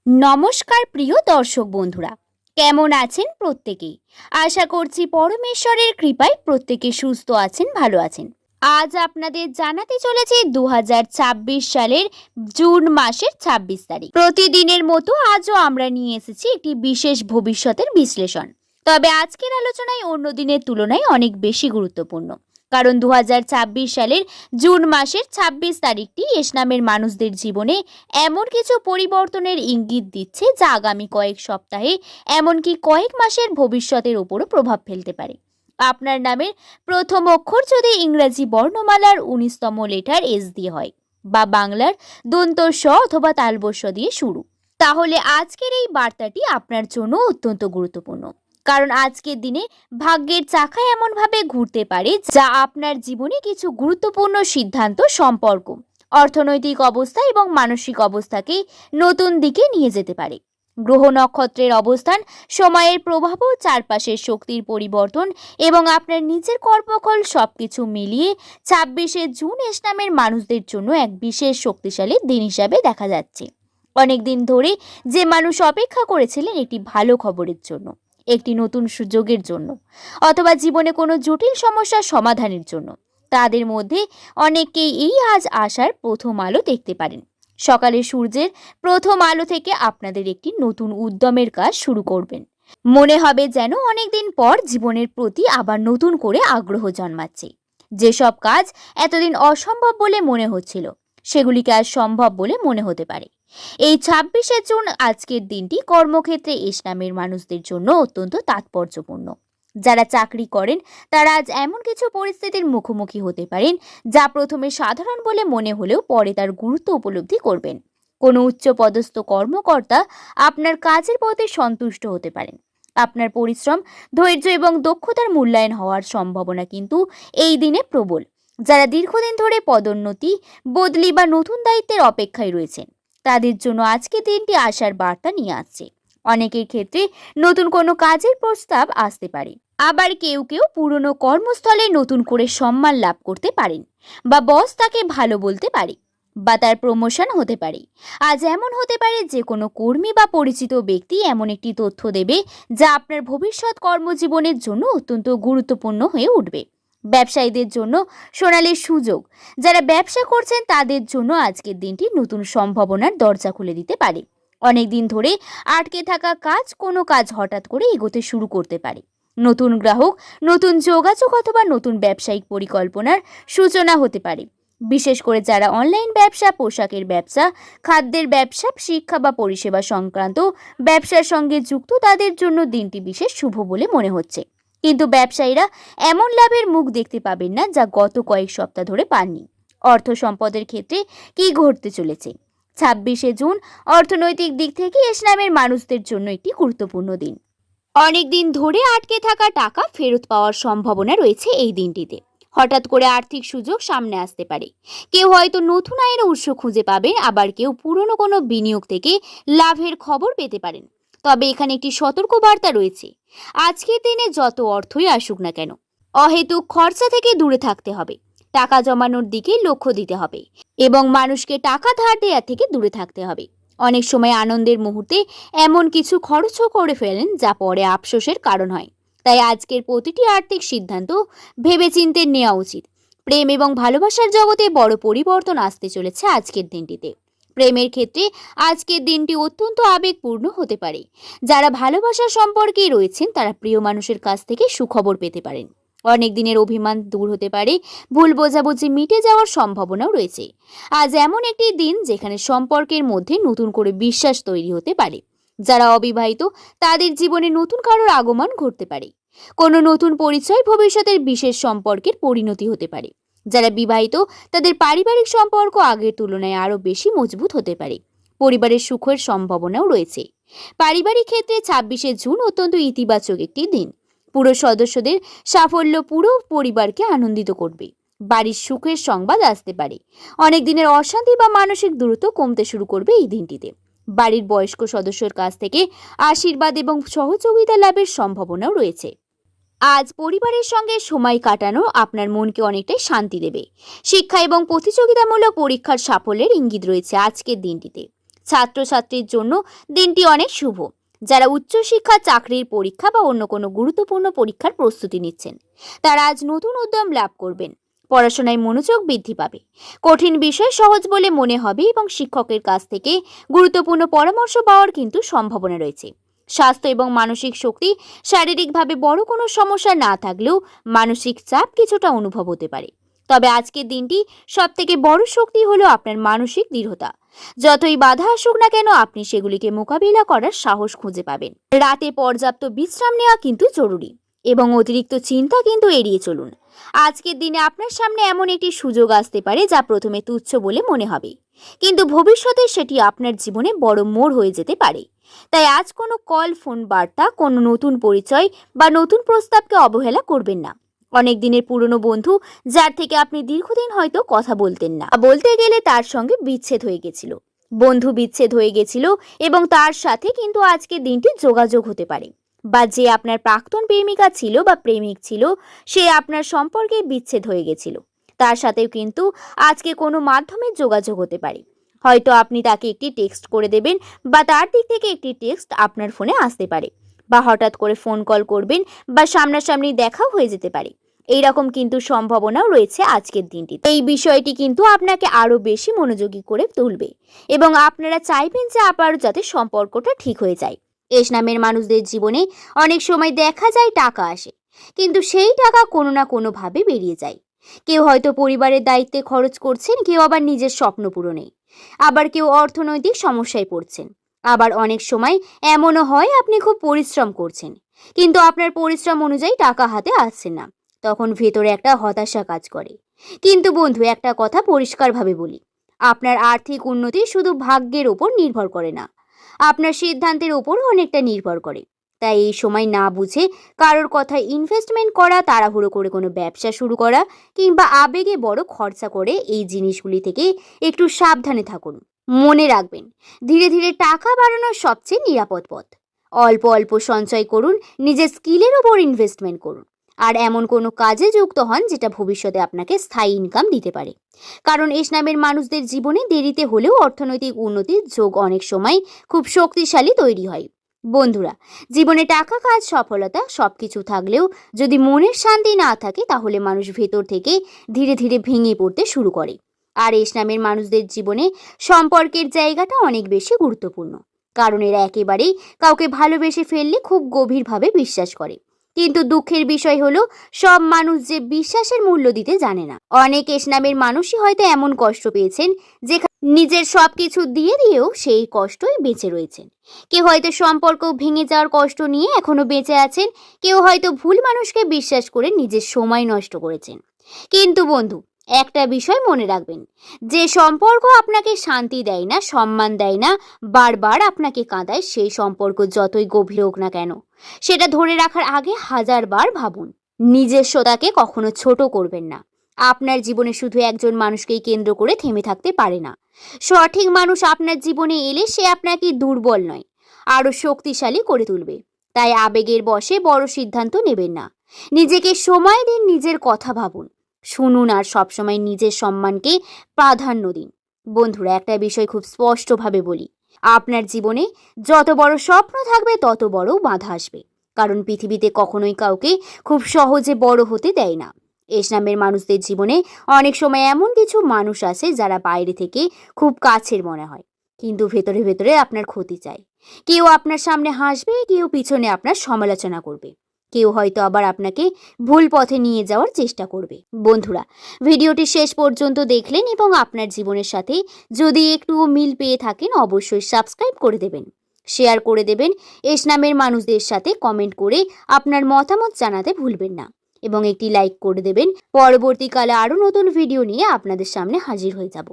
নমস্কার প্রিয় দর্শক বন্ধুরা, কেমন আছেন প্রত্যেকেই? আশা করছি পরমেশ্বরের কৃপায় প্রত্যেকে সুস্থ আছেন, ভালো আছেন। আজ আপনাদের জানাতে চলেছি 2026 সালের জুন মাসের 26 তারিখ। প্রতিদিনের মতো আজও আমরা নিয়ে এসেছি একটি বিশেষ ভবিষ্যতের বিশ্লেষণ। তবে আজকের আলোচনায় অন্য দিনের তুলনায় অনেক বেশি গুরুত্বপূর্ণ, কারণ 2026 সালের জুন মাসের 26 তারিখটি এস নামের মানুষদের জীবনে এমন কিছু পরিবর্তনের ইঙ্গিত দিচ্ছে যা আগামী কয়েক সপ্তাহে, এমনকি কয়েক মাসের ভবিষ্যতের উপরও প্রভাব ফেলতে পারে। আপনার নামের প্রথম অক্ষর যদি ইংরেজি বর্ণমালার 19তম লেটার এস দিয়ে হয়, বা বাংলার দন্ত স অথবা তালবস্য দিয়ে শুরু, তাহলে আজকের এই বার্তাটি আপনার জন্য অত্যন্ত গুরুত্বপূর্ণ। কারণ আজকের দিনে ভাগ্যের চাকা এমনভাবে ঘুরতে পারে যা আপনার জীবনে কিছু গুরুত্বপূর্ণ সিদ্ধান্ত, সম্পর্ক, অর্থনৈতিক অবস্থা এবং মানসিক অবস্থাকে নতুন দিকে নিয়ে যেতে পারে। গ্রহ নক্ষত্রের অবস্থান, সময়ের প্রভাব ও চারপাশের শক্তির পরিবর্তন এবং আপনার নিজের কর্মফল সবকিছু মিলিয়ে 26শে জুন এস নামের মানুষদের জন্য এক বিশেষ শক্তিশালী দিন হিসাবে দেখা যাচ্ছে। অনেকদিন ধরে যে মানুষ অপেক্ষা করেছিলেন একটি ভালো খবরের জন্য, একটি নতুন সুযোগের জন্য, অথবা জীবনে কোনো জটিল সমস্যার সমাধানের জন্য, তাদের মধ্যে অনেকেই এই আজ আসার প্রথম আলো দেখতে পারেন। সকালে সূর্যের প্রথম আলো থেকে আপনাদের একটি নতুন উদ্যমের কাজ শুরু করবেন। মনে হবে যেন অনেকদিন পর জীবনের প্রতি আবার নতুন করে আগ্রহ জন্মাচ্ছে। যেসব কাজ এতদিন অসম্ভব বলে মনে হচ্ছিল, সেগুলিকে আজ সম্ভব বলে মনে হতে পারে। এই 26শে জুন আজকের দিনটি কর্মক্ষেত্রে এস নামের মানুষদের জন্য অত্যন্ত তাৎপর্যপূর্ণ। যারা চাকরি করেন তারা আজ এমন কিছু পরিস্থিতির মুখোমুখি হতে পারেন যা প্রথমে সাধারণ বলে মনে হলেও পরে তার গুরুত্ব উপলব্ধি করবেন। কোনো উচ্চ পদস্থ কর্মকর্তা আপনার কাজের প্রতি সন্তুষ্ট হতে পারেন। আপনার পরিশ্রম, ধৈর্য এবং দক্ষতার মূল্যায়ন হওয়ার সম্ভাবনা কিন্তু এই দিনে প্রবল। যারা দীর্ঘদিন ধরে পদোন্নতি, বদলি বা নতুন দায়িত্বের অপেক্ষায় রয়েছেন, তাদের জন্য আজকে দিনটি আসার বার্তা নিয়ে আসছে। অনেকের ক্ষেত্রে নতুন কোনো কাজের প্রস্তাব আসতে পারে, আবার কেউ কেউ পুরনো কর্মস্থলে নতুন করে সম্মান লাভ করতে পারেন, বা বস তাকে ভালো বলতে পারে, বা তার প্রমোশন হতে পারে। আজ এমন হতে পারে যে কোনো কর্মী বা পরিচিত ব্যক্তি এমন একটি তথ্য দেবে যা আপনার ভবিষ্যৎ কর্মজীবনের জন্য অত্যন্ত গুরুত্বপূর্ণ হয়ে উঠবে। ব্যবসায়ীদের জন্য সোনালী সুযোগ, যারা ব্যবসা করছেন তাদের জন্য আজকের দিনটি নতুন সম্ভাবনার দরজা খুলে দিতে পারে। অনেকদিন ধরে আটকে থাকা কোনো কাজ হঠাৎ করে এগোতে শুরু করতে পারে। নতুন গ্রাহক, নতুন যোগাযোগ অথবা নতুন ব্যবসায়িক পরিকল্পনার সূচনা হতে পারে। বিশেষ করে যারা অনলাইন ব্যবসা, পোশাকের ব্যবসা, খাদ্যের ব্যবসা, শিক্ষা বা পরিষেবা সংক্রান্ত ব্যবসার সঙ্গে যুক্ত, তাদের জন্য দিনটি বিশেষ শুভ বলে মনে হচ্ছে। কিন্তু ব্যবসায়ীরা এমন লাভের মুখ দেখতে পাবেন না যা গত কয়েক সপ্তাহ ধরে পাননি। অর্থ সম্পদের ক্ষেত্রে কি ঘটতে চলেছে? 26শে জুন অর্থনৈতিক দিক থেকে এস নামের মানুষদের জন্য একটি গুরুত্বপূর্ণ দিন। অনেকদিন ধরে আটকে থাকা টাকা ফেরত পাওয়ার সম্ভাবনা রয়েছে এই দিনটিতে। হঠাৎ করে আর্থিক সুযোগ সামনে আসতে পারে। কেউ হয়তো নতুন আয়ের উৎস খুঁজে পাবেন, আবার কেউ পুরনো কোনো বিনিয়োগ থেকে লাভের খবর পেতে পারেন। তবে এখানে একটি সতর্কবার্তা রয়েছে। আজকের দিনে যত অর্থই আসুক না কেন, অহেতুক খরচা থেকে দূরে থাকতে হবে। টাকা জমানোর দিকে লক্ষ্য দিতে হবে এবং মানুষকে টাকা ধার দেওয়া থেকে দূরে থাকতে হবে। অনেক সময় আনন্দের মুহূর্তে এমন কিছু খরচও করে ফেলেন যা পরে আফসোসের কারণ হয়। তাই আজকের প্রতিটি আর্থিক সিদ্ধান্ত ভেবেচিন্তে নেওয়া উচিত। প্রেম এবং ভালোবাসার জগতে বড় পরিবর্তন আসতে চলেছে আজকের দিনটিতে। প্রেমের ক্ষেত্রে আজকের দিনটি অত্যন্ত আবেগপূর্ণ হতে পারে। যারা ভালোবাসার সম্পর্কে রয়েছেন তারা প্রিয় মানুষের কাছ থেকে সুখবর পেতে পারেন। অনেক দিনের অভিমান দূর হতে পারে, ভুল বোঝাবুঝি মিটে যাওয়ার সম্ভাবনাও রয়েছে। আজ এমন একটি দিন যেখানে সম্পর্কের মধ্যে নতুন করে বিশ্বাস তৈরি হতে পারে। যারা অবিবাহিত তাদের জীবনে নতুন কারোর আগমন ঘটতে পারে। কোনো নতুন পরিচয় ভবিষ্যতের বিশেষ সম্পর্কের পরিণতি হতে পারে। যারা বিবাহিত তাদের পারিবারিক সম্পর্ক আগের তুলনায় আরও বেশি মজবুত হতে পারে। পরিবারের সুখের সম্ভাবনাও রয়েছে। পারিবারিক ক্ষেত্রে 26শে জুন অত্যন্ত ইতিবাচক একটি দিন। পুরো সদস্যদের সাফল্য পুরো পরিবারকে আনন্দিত করবে। বাড়ির সুখের সংবাদ আসতে পারে। অনেক দিনের অশান্তি বা মানসিক দূরত্ব কমতে শুরু করবে এই দিনটিতে। বাড়ির বয়স্ক সদস্যের কাছ থেকে আশীর্বাদ এবং সহযোগিতা লাভের সম্ভাবনাও রয়েছে। আজ পরিবারের সঙ্গে সময় কাটানো আপনার মনকে অনেকটাই শান্তি দেবে। শিক্ষা এবং প্রতিযোগিতামূলক পরীক্ষার সাফল্যের ইঙ্গিত রয়েছে আজকের দিনটিতে। ছাত্রছাত্রীর জন্য দিনটি অনেক শুভ। যারা উচ্চশিক্ষা, চাকরির পরীক্ষা বা অন্য কোনো গুরুত্বপূর্ণ পরীক্ষার প্রস্তুতি নিচ্ছেন, তারা আজ নতুন উদ্যম লাভ করবেন। পড়াশোনায় মনোযোগ বৃদ্ধি পাবে, কঠিন বিষয় সহজ বলে মনে হবে এবং শিক্ষকের কাছ থেকে গুরুত্বপূর্ণ পরামর্শ পাওয়ার কিন্তু সম্ভাবনা রয়েছে। স্বাস্থ্য এবং মানসিক শক্তি, শারীরিকভাবে বড় কোনো সমস্যা না থাকলেও মানসিক চাপ কিছুটা অনুভব হতে পারে। তবে আজকের দিনটি সবথেকে বড় শক্তি হলো আপনার মানসিক দৃঢ়তা। যতই বাধা আসুক না কেন, আপনি সেগুলিকে মোকাবিলা করার সাহস খুঁজে পাবেন। রাতে পর্যাপ্ত বিশ্রাম নেওয়া কিন্তু জরুরি এবং অতিরিক্ত চিন্তা কিন্তু এড়িয়ে চলুন। আজকের দিনে আপনার সামনে এমন একটি সুযোগ আসতে পারে যা প্রথমে তুচ্ছ বলে মনে হবে, কিন্তু ভবিষ্যতে সেটি আপনার জীবনে বড় মোড় হয়ে যেতে পারে। তাই আজ কোনো কল, ফোন বার্তা, কোনো নতুন পরিচয় বা নতুন প্রস্তাবকে অবহেলা করবেন না। অনেক দিনের পুরনো বন্ধু, যার থেকে আপনি দীর্ঘদিন হয়তো কথা বলতেন না, বলতে গেলে তার সঙ্গে বিচ্ছেদ হয়ে গেছিল, বন্ধু বিচ্ছেদ হয়ে গেছিল এবং তার সাথে কিন্তু আজকের দিনটি যোগাযোগ হতে পারে। বা যে আপনার প্রাক্তন প্রেমিকা ছিল বা প্রেমিক ছিল, সে আপনার সম্পর্কে বিচ্ছেদ হয়ে গেছিল, তার সাথেও কিন্তু আজকে কোনো মাধ্যমে যোগাযোগ হতে পারে। হয়তো আপনি তাকে একটি টেক্সট করে দেবেন বা তার দিক থেকে একটি টেক্সট আপনার ফোনে আসতে পারে, বা হঠাৎ করে ফোন কল করবেন বা সামনাসামনি দেখাও হয়ে যেতে পারে। এইরকম কিন্তু সম্ভাবনাও রয়েছে আজকের দিনটিতে। এই বিষয়টি কিন্তু আপনাকে আরো বেশি মনোযোগী করে তুলবে এবং আপনারা চাইবেন যে আবারও যাতে সম্পর্কটা ঠিক হয়ে যায়। এস নামের মানুষদের জীবনে অনেক সময় দেখা যায় টাকা আসে, কিন্তু সেই টাকা কোনো না কোনোভাবে বেরিয়ে যায়। কেউ হয়তো পরিবারের দায়িত্বে খরচ করছেন, কেউ আবার নিজের স্বপ্ন পূরণে, আবার কেউ অর্থনৈতিক সমস্যায় পড়ছেন। আবার অনেক সময় এমনও হয় আপনি খুব পরিশ্রম করছেন, কিন্তু আপনার পরিশ্রম অনুযায়ী টাকা হাতে আসছে না। তখন ভেতরে একটা হতাশা কাজ করে। কিন্তু বন্ধু, একটা কথা পরিষ্কারভাবে বলি, আপনার আর্থিক উন্নতি শুধু ভাগ্যের ওপর নির্ভর করে না, আপনার সিদ্ধান্তের ওপরও অনেকটা নির্ভর করে। তাই এই সময় না বুঝে কারোর কথায় ইনভেস্টমেন্ট করা, তাড়াহুড়ো করে কোনো ব্যবসা শুরু করা কিংবা আবেগে বড় খরচা করে এই জিনিসগুলি থেকে একটু সাবধানে থাকুন। মনে রাখবেন, ধীরে ধীরে টাকা বাড়ানোর সবচেয়ে নিরাপদ পথ। অল্প অল্প সঞ্চয় করুন, নিজের স্কিলের ওপর ইনভেস্টমেন্ট করুন, আর এমন কোনো কাজে যুক্ত হন যেটা ভবিষ্যতে আপনাকে স্থায়ী ইনকাম দিতে পারে। কারণ এস নামের মানুষদের জীবনে দেরিতে হলেও অর্থনৈতিক উন্নতির যোগ অনেক সময় খুব শক্তিশালী তৈরি হয়। বন্ধুরা, জীবনে টাকা, কাজ, সফলতা সবকিছু থাকলেও যদি মনের শান্তি না থাকে, তাহলে মানুষ ভেতর থেকে ধীরে ধীরে ভেঙে পড়তে শুরু করে। আর এস নামের মানুষদের জীবনে সম্পর্কের জায়গাটা অনেক বেশি গুরুত্বপূর্ণ, কারণ এরা একেবারেই কাউকে ভালোবেসে ফেললে খুব গভীরভাবে বিশ্বাস করে। কিন্তু দুঃখের বিষয় হলো, সব মানুষ যে বিশ্বাসের মূল্য দিতে জানে না। অনেক এস নামের মানুষই হয়তো এমন কষ্ট পেয়েছেন যে নিজের সবকিছু দিয়ে দিয়েও সেই কষ্টই বেঁচে রয়েছেন। কেউ হয়তো সম্পর্ক ভেঙে যাওয়ার কষ্ট নিয়ে এখনো বেঁচে আছেন, কেউ হয়তো ভুল মানুষকে বিশ্বাস করে নিজের সময় নষ্ট করেছেন। কিন্তু বন্ধু, একটা বিষয় মনে রাখবেন, যে সম্পর্ক আপনাকে শান্তি দেয় না, সম্মান দেয় না, বারবার আপনাকে কাঁদায়, সেই সম্পর্ক যতই গভীর হোক না কেন, সেটা ধরে রাখার আগে হাজারবার ভাবুন। নিজস্বতাকে কখনো ছোট করবেন না। আপনার জীবনে শুধু একজন মানুষকেই কেন্দ্র করে থেমে থাকতে পারে না। সঠিক মানুষ আপনার জীবনে এলে সে আপনাকে দুর্বল নয়, আরো শক্তিশালী করে তুলবে। তাই আবেগের বশে বড় সিদ্ধান্ত নেবেন না। নিজেকে সময় দিন, নিজের কথা ভাবুন, শুনুন, আর সবসময় নিজের সম্মানকে প্রাধান্য দিন। বন্ধুরা, একটা বিষয় খুব স্পষ্টভাবে বলি, আপনার জীবনে যত বড় স্বপ্ন থাকবে তত বড় বাধা আসবে, কারণ পৃথিবীতে কখনোই কাউকে খুব সহজে বড় হতে দেয় না। এস নামের মানুষদের জীবনে অনেক সময় এমন কিছু মানুষ আছে যারা বাইরে থেকে খুব কাছের মনে হয়, কিন্তু ভেতরে ভেতরে আপনার ক্ষতি চায়। কেউ আপনার সামনে হাসবে, কেউ পিছনে আপনার সমালোচনা করবে, কেউ হয়তো আবার আপনাকে ভুল পথে নিয়ে যাওয়ার চেষ্টা করবে। বন্ধুরা, ভিডিওটি শেষ পর্যন্ত দেখলেন এবং আপনার জীবনের সাথে যদি একটুও মিল পেয়ে থাকেন, অবশ্যই সাবস্ক্রাইব করে দেবেন, শেয়ার করে দেবেন, এস নামের মানুষদের সাথে কমেন্ট করে আপনার মতামত জানাতে ভুলবেন না, এবং একটি লাইক করে দেবেন। পরবর্তীকালে আরও নতুন ভিডিও নিয়ে আপনাদের সামনে হাজির হয়ে যাব।